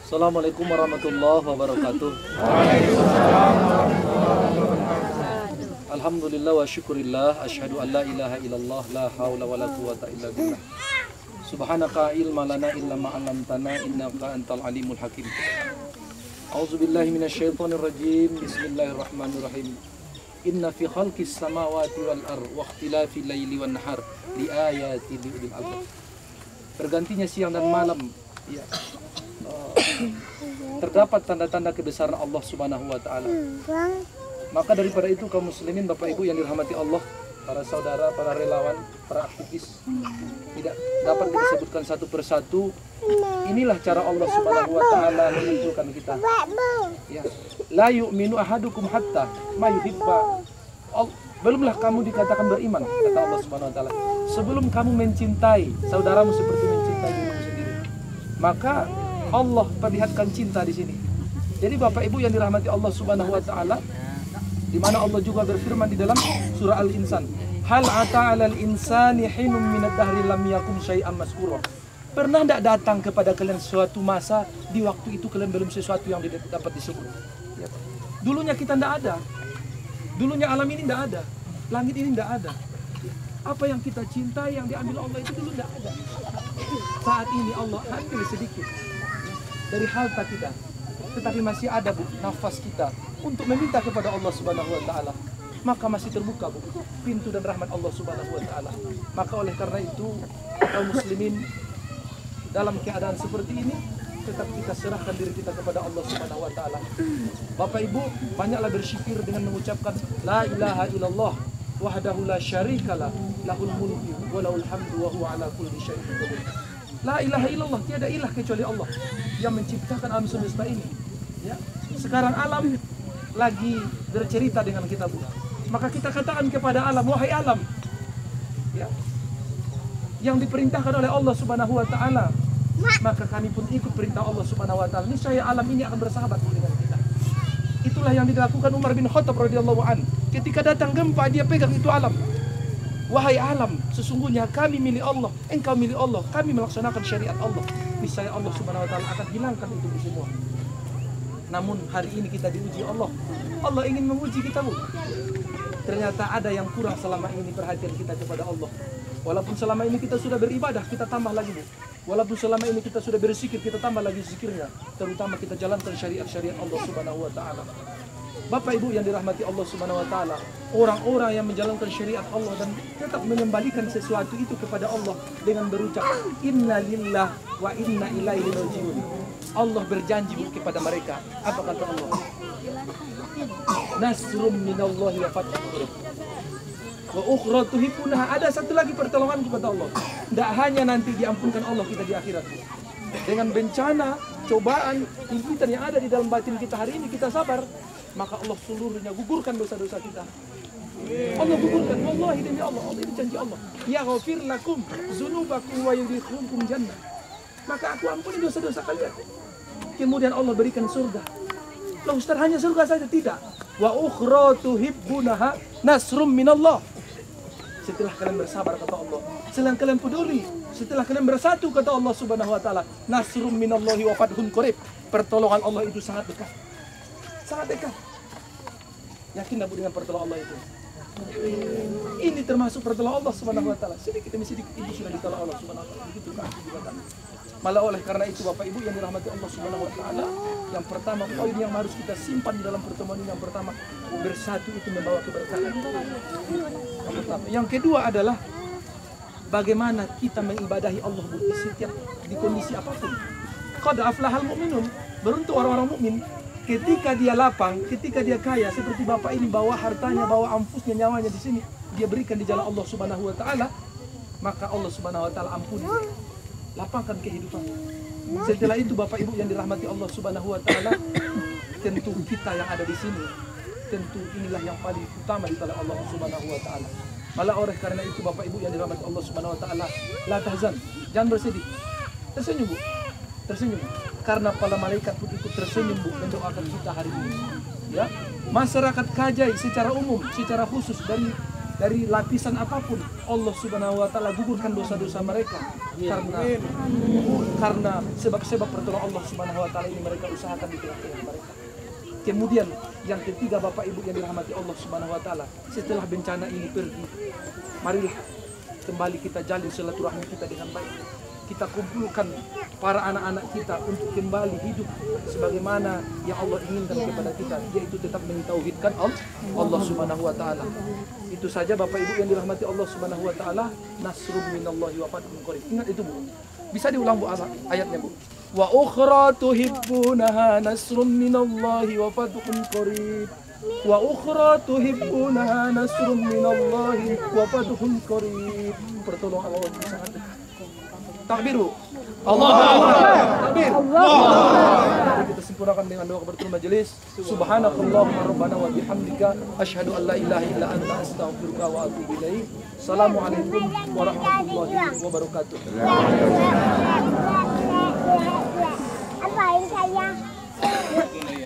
Assalamualaikum warahmatullahi wabarakatuh. Alhamdulillah wa syukurillah, asyhadu an la ilaha illallah, la haula wa la quwata illa billah. Subhanaka ilma lana illa ma 'allamtana innaka antal alimul hakim. A'udzubillahi minasyaitonir rajim. Bismillahirrahmanirrahim. Inna fi khalqis samawati wal ardh wa ikhtilafil laili wan nahar li ayati li ulil albab. Bergantinya siang dan malam, ya. Terdapat tanda-tanda kebesaran Allah Subhanahu wa taala. Maka daripada itu kaum muslimin, Bapak Ibu yang dirahmati Allah, para saudara, para relawan, para aktivis, tidak dapat kita sebutkan satu persatu. Inilah cara Allah Subhanahu wa taala menentukan kita. Ya. La yu'minu ahadukum hatta ma yuhibba. Belumlah kamu dikatakan beriman, kata Allah Subhanahu wa taala, sebelum kamu mencintai saudaramu seperti mencintai dirimu sendiri. Maka Allah perlihatkan cinta di sini. Jadi Bapak Ibu yang dirahmati Allah Subhanahu wa taala, di mana Allah juga berfirman di dalam surah Al-Insan, hal ata 'alal insani hinum minad dahri lam yakum syai'an mazkura. Pernah tidak datang kepada kalian suatu masa di waktu itu kalian belum sesuatu yang dapat disebut? Ya. Dulunya kita tidak ada. Dulunya alam ini tidak ada. Langit ini tidak ada. Apa yang kita cintai yang diambil Allah itu dulu tidak ada. Saat ini Allah ambil sedikit dari harta kita, tetapi masih ada, Bu, nafas kita untuk meminta kepada Allah Subhanahu wa taala. Maka masih terbuka, Bu, pintu dan rahmat Allah Subhanahu wa taala. Maka oleh karena itu kaum muslimin dalam keadaan seperti ini tetap kita serahkan diri kita kepada Allah Subhanahu wa taala. Bapak Ibu, banyaklah bersyukur dengan mengucapkan la ilaha illallah wahdahu la syarikalah lahul mulku wa lahul hamdu wa huwa ala kulli syai'in qadir. La ilaha illallah, tiada ilah kecuali Allah yang menciptakan alam semesta ini. Ya. Sekarang alam lagi bercerita dengan kita, Bu. Maka kita katakan kepada alam, wahai alam, ya, yang diperintahkan oleh Allah Subhanahu wa taala, maka kami pun ikut perintah Allah Subhanahu wa taala. Niscaya alam ini akan bersahabat dengan kita. Itulah yang dilakukan Umar bin Khattab radhiyallahu an. Ketika datang gempa, dia pegang itu alam. Wahai alam, sesungguhnya kami milik Allah, engkau milik Allah, kami melaksanakan syariat Allah. Niscaya Allah Subhanahu wa taala akan hilangkan itu semua. Namun hari ini kita diuji Allah. Allah ingin menguji kita, Bu. Ternyata ada yang kurang selama ini perhatian kita kepada Allah. Walaupun selama ini kita sudah beribadah, kita tambah lagi, Bu. Walaupun selama ini kita sudah berzikir, kita tambah lagi zikirnya. Terutama kita jalankan syariat-syariat Allah Subhanahu wa taala. Bapak Ibu yang dirahmati Allah Subhanahu wa taala, orang-orang yang menjalankan syariat Allah dan tetap mengembalikan sesuatu itu kepada Allah dengan berucap inna lillah wa inna ilaihi rajiun. Allah berjanji kepada mereka. Apa kata Allah? Nasrum minallahi wa fathun qarib. Wa ukhra tuhibbunaha. Ada satu lagi pertolongan kepada Allah. Tidak hanya nanti diampunkan Allah kita di akhirat. Dengan bencana, cobaan, himpitan yang ada di dalam batin kita hari ini, kita sabar, maka Allah seluruhnya gugurkan dosa-dosa kita. Allah gugurkan. Wallahi demi Allah, Allah itu janji Allah. Yaghfir lakum dzunubakum wa yudkhilkum jannah. Maka aku ampuni dosa-dosa kalian. Kemudian Allah berikan surga. Loh Ustaz, hanya surga saja? Tidak. Wa ukhra tuhibbunaha nasrum minallah. Setelah kalian bersabar, kata Allah, setelah kalian peduli, setelah kalian bersatu, kata Allah Subhanahu wa taala, nasrum minallahi wa fathun qarib. Pertolongan Allah itu sangat dekat. Sangat dekat. Yakin Bu dengan pertolongan Allah itu? Ini termasuk pertolongan Allah Subhanahu wa taala. Sedikit demi sedikit itu sudah ditolong Allah Subhanahu wa taala. Begitu kan juga. Malah oleh karena itu Bapak Ibu yang dirahmati Allah Subhanahu wa taala, yang pertama, poin yang harus kita simpan di dalam pertemuan ini, yang pertama, bersatu itu membawa keberkahan. Yang pertama. Yang kedua adalah bagaimana kita mengibadahi Allah, Bu, di kondisi apapun. Qad aflahal mu'minun. Beruntung orang-orang mukmin. Ketika dia lapang, ketika dia kaya, seperti Bapak ini bawa hartanya, bawa ampusnya, nyawanya di sini, dia berikan di jalan Allah Subhanahu wa taala, maka Allah Subhanahu wa taala ampuni. Lapangkan kehidupan. Setelah itu Bapak Ibu yang dirahmati Allah Subhanahu wa taala, tentu kita yang ada di sini, tentu inilah yang paling utama di dalam Allah Subhanahu wa taala. Malah oleh karena itu Bapak Ibu yang dirahmati Allah Subhanahu wa taala, la tahzan, jangan bersedih. Tersenyum, Bu. Tersenyum. Karena para malaikat pun ikut tersenyum, Bu, mendoakan kita hari ini. Ya. Masyarakat Kajai secara umum, secara khusus dari dari lapisan apapun, Allah Subhanahu wa taala gugurkan dosa-dosa mereka. Karena sebab-sebab pertolongan Allah Subhanahu wa taala ini mereka usahakan di tengah-tengah mereka. Kemudian yang ketiga, Bapak Ibu yang dirahmati Allah Subhanahu wa taala, setelah bencana ini pergi, marilah kembali kita jalin silaturahmi kita dengan baik. Kita kumpulkan para anak-anak kita untuk kembali hidup sebagaimana yang Allah inginkan kepada kita, yaitu tetap mentauhidkan Allah Subhanahu wa taala. Itu saja Bapak Ibu yang dirahmati Allah Subhanahu wa taala, nasrun minallahi wa fathun qarib. Ingat itu, Bu. Bisa diulang, Bu, ayatnya, Bu. Wa ukhra tuhibbunaha nasrun minallahi wa fathun qarib. Wa ukhra tuhibbunaha nasrun minallahi wa fathun qarib. Pertolongan Allah sangat dekat. Takbiru. Allahu Akbar. Takbir. Mari kita sempurnakan dengan doa kepada majelis. Subhanakallahumma rabbana wa bihamdika asyhadu an la ilaha illa anta astaghfiruka wa atubu ilaik. Assalamualaikum warahmatullahi wabarakatuh. Apa ini saya?